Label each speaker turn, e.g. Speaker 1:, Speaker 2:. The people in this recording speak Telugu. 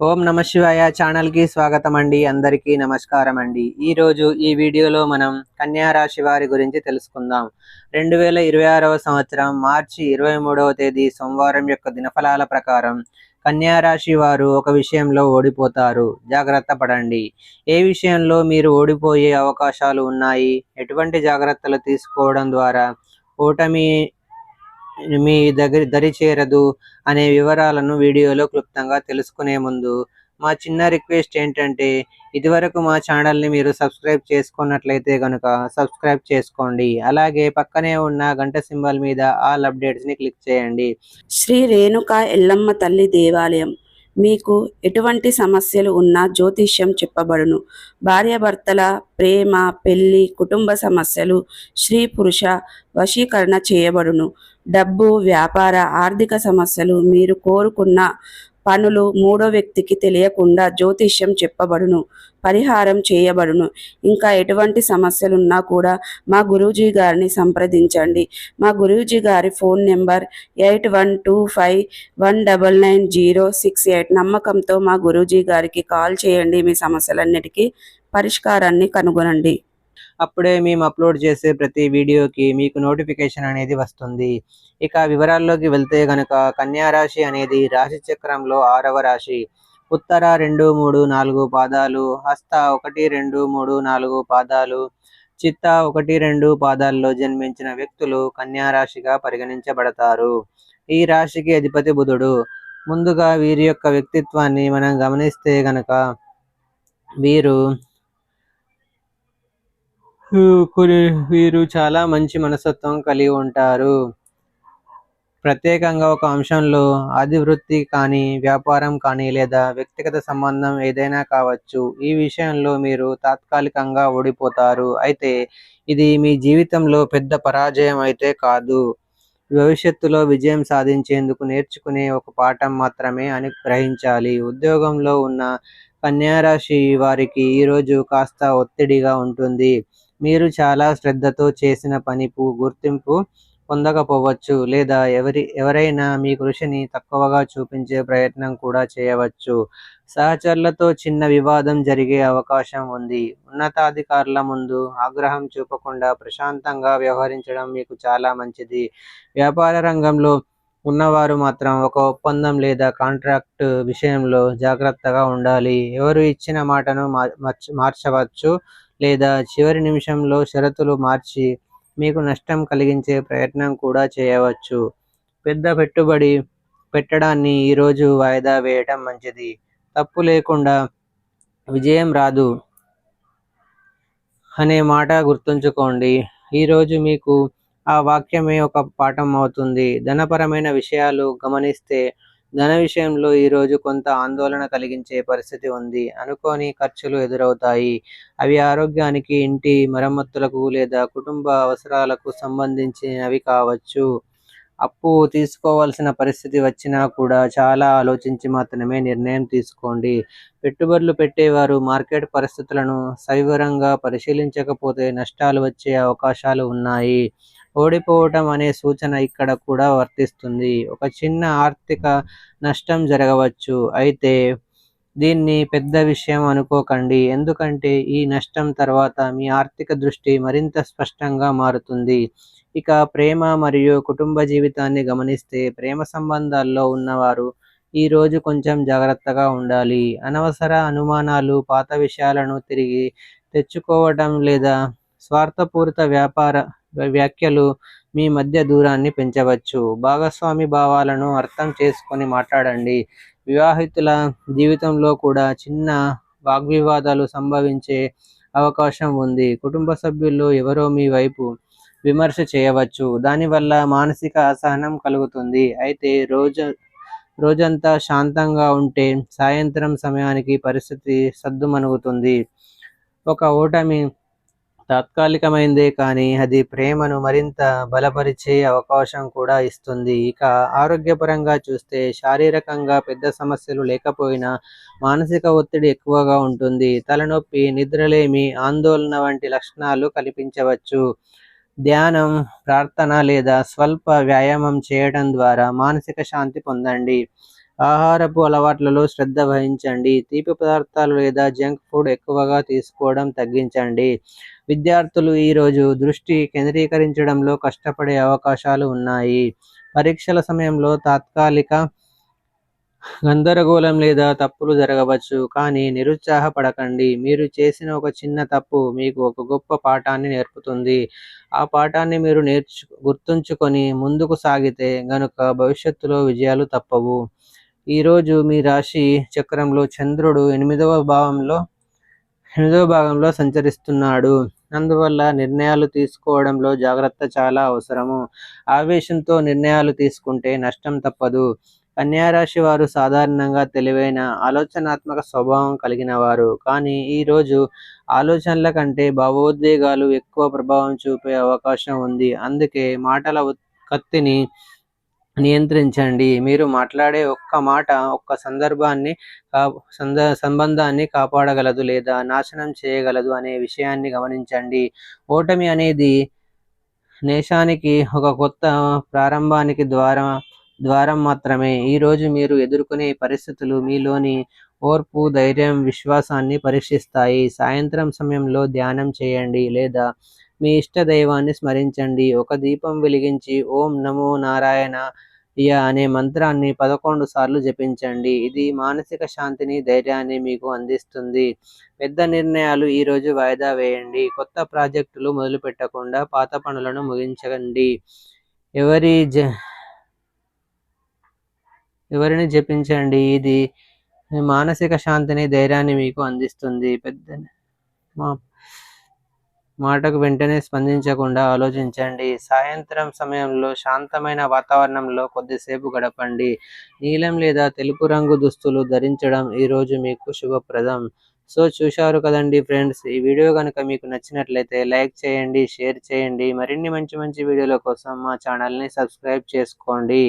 Speaker 1: ఓం నమ శివాయ ఛానల్కి స్వాగతం అండి. అందరికీ నమస్కారం అండి. ఈరోజు ఈ వీడియోలో మనం కన్యా రాశి వారి గురించి తెలుసుకుందాం. 2026వ సంవత్సరం మార్చి 23వ తేదీ సోమవారం యొక్క దినఫలాల ప్రకారం కన్యా రాశి వారు ఒక విషయంలో ఓడిపోతారు. జాగ్రత్త పడండి. ఏ విషయంలో మీరు ఓడిపోయే అవకాశాలు ఉన్నాయి, ఎటువంటి జాగ్రత్తలు తీసుకోవడం ద్వారా ఓటమి మీ దరి చేరదు అనే వివరాలను వీడియోలో క్లుప్తంగా తెలుసుకునే ముందు మా చిన్న రిక్వెస్ట్ ఏంటంటే, ఇదివరకు మా ఛానల్ని మీరు సబ్స్క్రైబ్ చేసుకున్నట్లయితే కనుక సబ్స్క్రైబ్ చేసుకోండి. అలాగే పక్కనే ఉన్న గంట సింబల్ మీద ఆల్ అప్డేట్స్ని క్లిక్ చేయండి.
Speaker 2: శ్రీ రేణుకా ఎల్లమ్మ తల్లి దేవాలయం. మీకు ఎటువంటి సమస్యలు ఉన్నా జ్యోతిష్యం చెప్పబడును. భార్యాభర్తల ప్రేమ, పెళ్లి, కుటుంబ సమస్యలు, స్త్రీ పురుష వశీకరణ చేయబడును. డబ్బు, వ్యాపార, ఆర్థిక సమస్యలు, మీరు కోరుకున్న పనులు మూడో వ్యక్తికి తెలియకుండా జ్యోతిష్యం చెప్పబడును, పరిహారం చేయబడును. ఇంకా ఎటువంటి సమస్యలున్నా కూడా మా గురూజీ గారిని సంప్రదించండి. మా గురూజీ గారి ఫోన్ నెంబర్ 8125199068. నమ్మకంతో మా గురూజీ గారికి కాల్ చేయండి. మీ సమస్యలన్నిటికీ పరిష్కారాన్ని కనుగొనండి.
Speaker 1: అప్పుడే మేము అప్లోడ్ చేసే ప్రతి వీడియోకి మీకు నోటిఫికేషన్ అనేది వస్తుంది. ఇక వివరాల్లోకి వెళ్తే గనక కన్యా రాశి అనేది రాశి చక్రంలో 6వ రాశి. ఉత్తర 2, 3, 4 పాదాలు, హస్త 1, 2, 3, 4 పాదాలు, చిత్త 1, 2 పాదాల్లో జన్మించిన వ్యక్తులు కన్యా రాశిగా పరిగణించబడతారు. ఈ రాశికి అధిపతి బుధుడు. ముందుగా వీరి యొక్క వ్యక్తిత్వాన్ని మనం గమనిస్తే గనక వీరు చాలా మంచి మనస్తత్వం కలిగి ఉంటారు. ప్రత్యేకంగా ఒక అంశంలో ఆదివృత్తి కానీ, వ్యాపారం కానీ లేదా వ్యక్తిగత సంబంధం ఏదైనా కావచ్చు, ఈ విషయంలో మీరు తాత్కాలికంగా ఓడిపోతారు. అయితే ఇది మీ జీవితంలో పెద్ద పరాజయం అయితే కాదు. భవిష్యత్తులో విజయం సాధించేందుకు నేర్చుకునే ఒక పాఠం మాత్రమే అని గ్రహించాలి. ఉద్యోగంలో ఉన్న కన్యా రాశి వారికి ఈరోజు కాస్త ఒత్తిడిగా ఉంటుంది. మీరు చాలా శ్రద్ధతో చేసిన పనికు గుర్తింపు పొందకపోవచ్చు, లేదా ఎవరైనా మీ కృషిని తక్కువగా చూపించే ప్రయత్నం కూడా చేయవచ్చు. సహచరులతో చిన్న వివాదం జరిగే అవకాశం ఉంది. ఉన్నతాధికారుల ముందు ఆగ్రహం చూపకుండా ప్రశాంతంగా వ్యవహరించడం మీకు చాలా మంచిది. వ్యాపార రంగంలో ఉన్నవారు మాత్రం ఒక ఒప్పందం లేదా కాంట్రాక్ట్ విషయంలో జాగ్రత్తగా ఉండాలి. ఎవరు ఇచ్చిన మాటను మార్చవచ్చు, లేదా చివరి నిమిషంలో షరతులు మార్చి మీకు నష్టం కలిగించే ప్రయత్నం కూడా చేయవచ్చు. పెద్ద పెట్టుబడి పెట్టడాన్ని ఈరోజు వాయిదా వేయటం మంచిది. తప్పు లేకుండా విజయం రాదు అనే మాట గుర్తుంచుకోండి. ఈరోజు మీకు ఆ వాక్యమే ఒక పాఠం అవుతుంది. ధనపరమైన విషయాలు గమనిస్తే ధన విషయంలో ఈరోజు కొంత ఆందోళన కలిగించే పరిస్థితి ఉంది. అనుకోని ఖర్చులు ఎదురవుతాయి. అవి ఆరోగ్యానికి, ఇంటి మరమ్మతులకు లేదా కుటుంబ అవసరాలకు సంబంధించినవి కావచ్చు. అప్పు తీసుకోవాల్సిన పరిస్థితి వచ్చినా కూడా చాలా ఆలోచించి మాత్రమే నిర్ణయం తీసుకోండి. పెట్టుబడులు పెట్టేవారు మార్కెట్ పరిస్థితులను సవివరంగా పరిశీలించకపోతే నష్టాలు వచ్చే అవకాశాలు ఉన్నాయి. ఓడిపోవటం అనే సూచన ఇక్కడ కూడా వర్తిస్తుంది. ఒక చిన్న ఆర్థిక నష్టం జరగవచ్చు, అయితే దీన్ని పెద్ద విషయం అనుకోకండి. ఎందుకంటే ఈ నష్టం తర్వాత మీ ఆర్థిక దృష్టి మరింత స్పష్టంగా మారుతుంది. ఇక ప్రేమ మరియు కుటుంబ జీవితాన్ని గమనిస్తే ప్రేమ సంబంధాల్లో ఉన్నవారు ఈరోజు కొంచెం జాగ్రత్తగా ఉండాలి. అనవసర అనుమానాలు, పాత విషయాలను తిరిగి తెచ్చుకోవడం లేదా స్వార్థపూరిత వ్యాఖ్యలు మీ మధ్య దూరాన్ని పెంచవచ్చు. భాగస్వామి భావాలను అర్థం చేసుకొని మాట్లాడండి. వివాహితుల జీవితంలో కూడా చిన్న వాగ్వివాదాలు సంభవించే అవకాశం ఉంది. కుటుంబ సభ్యుల్లో ఎవరో మీ వైపు విమర్శ చేయవచ్చు. దానివల్ల మానసిక అసహనం కలుగుతుంది. అయితే రోజంతా శాంతంగా ఉంటే సాయంత్రం సమయానికి పరిస్థితి సద్దుమణుగుతుంది. ఒక ఓటమి తాత్కాలికమైందే కానీ అది ప్రేమను మరింత బలపరిచే అవకాశం కూడా ఇస్తుంది. ఇక ఆరోగ్యపరంగా చూస్తే శారీరకంగా పెద్ద సమస్యలు లేకపోయినా మానసిక ఒత్తిడి ఎక్కువగా ఉంటుంది. తలనొప్పి, నిద్రలేమి, ఆందోళన వంటి లక్షణాలు కనిపించవచ్చు. ధ్యానం, ప్రార్థన లేదా స్వల్ప వ్యాయామం చేయడం ద్వారా మానసిక శాంతి పొందండి. ఆహారపు అలవాట్లలో శ్రద్ధ వహించండి. తీపి పదార్థాలు లేదా జంక్ ఫుడ్ ఎక్కువగా తీసుకోవడం తగ్గించండి. విద్యార్థులు ఈరోజు దృష్టి కేంద్రీకరించడంలో కష్టపడే అవకాశాలు ఉన్నాయి. పరీక్షల సమయంలో తాత్కాలిక గందరగోళం లేదా తప్పులు జరగవచ్చు, కానీ నిరుత్సాహపడకండి. మీరు చేసిన ఒక చిన్న తప్పు మీకు ఒక గొప్ప పాఠాన్ని నేర్పుతుంది. ఆ పాఠాన్ని మీరు గుర్తుంచుకొని ముందుకు సాగితే గనుక భవిష్యత్తులో విజయాలు తప్పవు. ఈరోజు మీ రాశి చక్రంలో చంద్రుడు ఎనిమిదవ భాగంలో సంచరిస్తున్నాడు. అందువల్ల నిర్ణయాలు తీసుకోవడంలో జాగ్రత్త చాలా అవసరము. ఆవేశంతో నిర్ణయాలు తీసుకుంటే నష్టం తప్పదు. కన్యా రాశి వారు సాధారణంగా తెలివైన, ఆలోచనాత్మక స్వభావం కలిగిన వారు. కానీ ఈరోజు ఆలోచనల కంటే భావోద్వేగాలు ఎక్కువ ప్రభావం చూపే అవకాశం ఉంది. అందుకే మాటల కత్తిని నియంత్రించండి. మీరు మాట్లాడే ఒక్క మాట ఒక్క సంబంధాన్ని కాపాడగలదు లేదా నాశనం చేయగలదు అనే విషయాన్ని గమనించండి. ఓటమి అనేది నేషానికి ఒక కొత్త ప్రారంభానికి ద్వారం మాత్రమే. ఈరోజు మీరు ఎదుర్కొనే పరిస్థితులు మీలోని ఓర్పు, ధైర్యం, విశ్వాసాన్ని పరీక్షిస్తాయి. సాయంత్రం సమయంలో ధ్యానం చేయండి లేదా మీ ఇష్ట దైవాన్ని స్మరించండి. ఒక దీపం వెలిగించి ఓం నమో నారాయణాయ అనే మంత్రాన్ని 11 సార్లు జపించండి. ఇది మానసిక శాంతిని, ధైర్యాన్ని మీకు అందిస్తుంది. పెద్ద నిర్ణయాలు ఈరోజు వాయిదా వేయండి. కొత్త ప్రాజెక్టులు మొదలుపెట్టకుండా పాత పనులను ముగించండి. ఎవరిని జపించండి. ఇది మానసిక శాంతిని, ధైర్యాన్ని మీకు అందిస్తుంది. మాటకు వెంటనే స్పందించకుండా ఆలోచించండి. సాయంత్రం సమయంలో శాంతమైన వాతావరణంలో కొద్దిసేపు గడపండి. నీలం లేదా తెలుపు రంగు దుస్తులు ధరించడం ఈరోజు మీకు శుభప్రదం. సో చూశారు కదండి ఫ్రెండ్స్, ఈ వీడియో కనుక మీకు నచ్చినట్లయితే లైక్ చేయండి, షేర్ చేయండి. మరిన్ని మంచి మంచి వీడియోల కోసం మా ఛానల్ని సబ్స్క్రైబ్ చేసుకోండి.